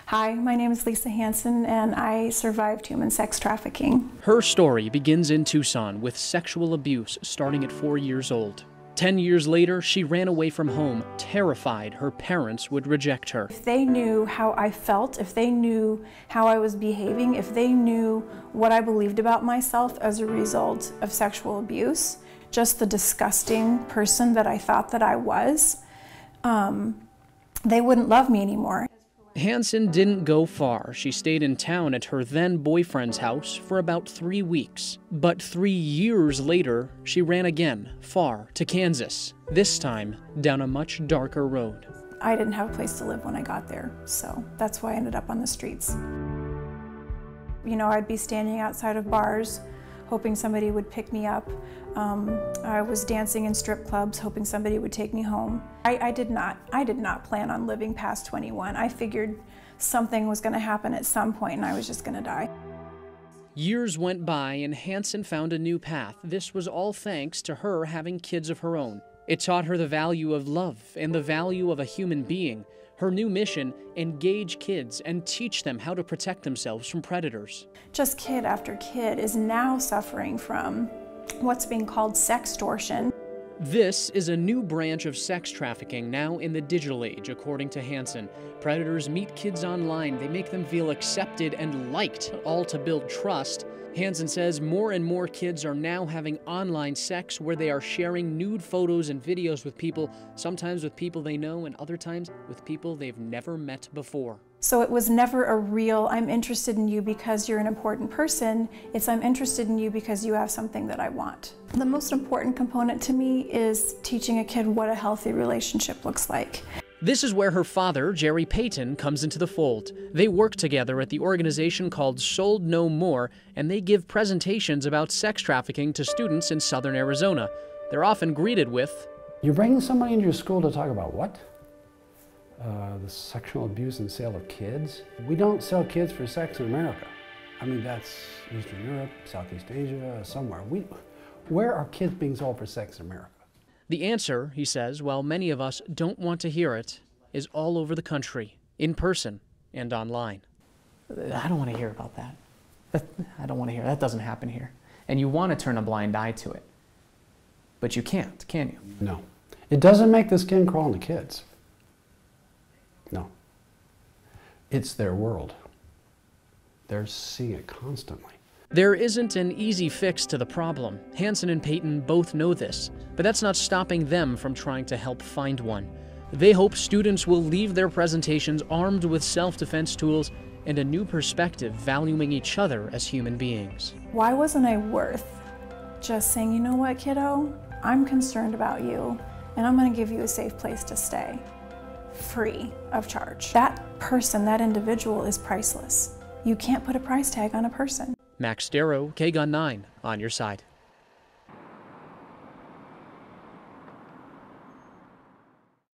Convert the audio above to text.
Hi, my name is Lisa Hansen, and I survived human sex trafficking. Her story begins in Tucson with sexual abuse starting at 4 years old. 10 years later, she ran away from home, terrified her parents would reject her. If they knew how I felt, if they knew how I was behaving, if they knew what I believed about myself as a result of sexual abuse, just the disgusting person that I thought that I was, they wouldn't love me anymore. Hansen didn't go far. She stayed in town at her then boyfriend's house for about 3 weeks. But 3 years later, she ran again, far to Kansas, this time down a much darker road. I didn't have a place to live when I got there, so that's why I ended up on the streets. You know, I'd be standing outside of bars, hoping somebody would pick me up. I was dancing in strip clubs, hoping somebody would take me home. I did not plan on living past 21. I figured something was gonna happen at some point and I was just gonna die. Years went by and Hansen found a new path. This was all thanks to her having kids of her own. It taught her the value of love and the value of a human being. Her new mission, engage kids and teach them how to protect themselves from predators. Just kid after kid is now suffering from what's being called sextortion. This is a new branch of sex trafficking now in the digital age, according to Hansen. Predators meet kids online, they make them feel accepted and liked, all to build trust. Hansen says more and more kids are now having online sex where they are sharing nude photos and videos with people, sometimes with people they know and other times with people they've never met before. So it was never a real, I'm interested in you because you're an important person. It's I'm interested in you because you have something that I want. The most important component to me is teaching a kid what a healthy relationship looks like. This is where her father, Jerry Payton, comes into the fold. They work together at the organization called Sold No More, and they give presentations about sex trafficking to students in southern Arizona. They're often greeted with, "You're bringing somebody into your school to talk about what? The sexual abuse and sale of kids? We don't sell kids for sex in America. I mean, that's Eastern Europe, Southeast Asia, somewhere. Where are kids being sold for sex in America?" The answer, he says, while many of us don't want to hear it, is all over the country, in person and online. I don't want to hear about that. I don't want to hear. That doesn't happen here. And you want to turn a blind eye to it. But you can't, can you? No. It doesn't make the skin crawl on the kids. No. It's their world. They're seeing it constantly. There isn't an easy fix to the problem. Hansen and Payton both know this, but that's not stopping them from trying to help find one. They hope students will leave their presentations armed with self-defense tools and a new perspective valuing each other as human beings. Why wasn't I worth just saying, you know what, kiddo, I'm concerned about you and I'm gonna give you a safe place to stay, free of charge. That person, that individual is priceless. You can't put a price tag on a person. Max Darrow, KGUN 9, on your side.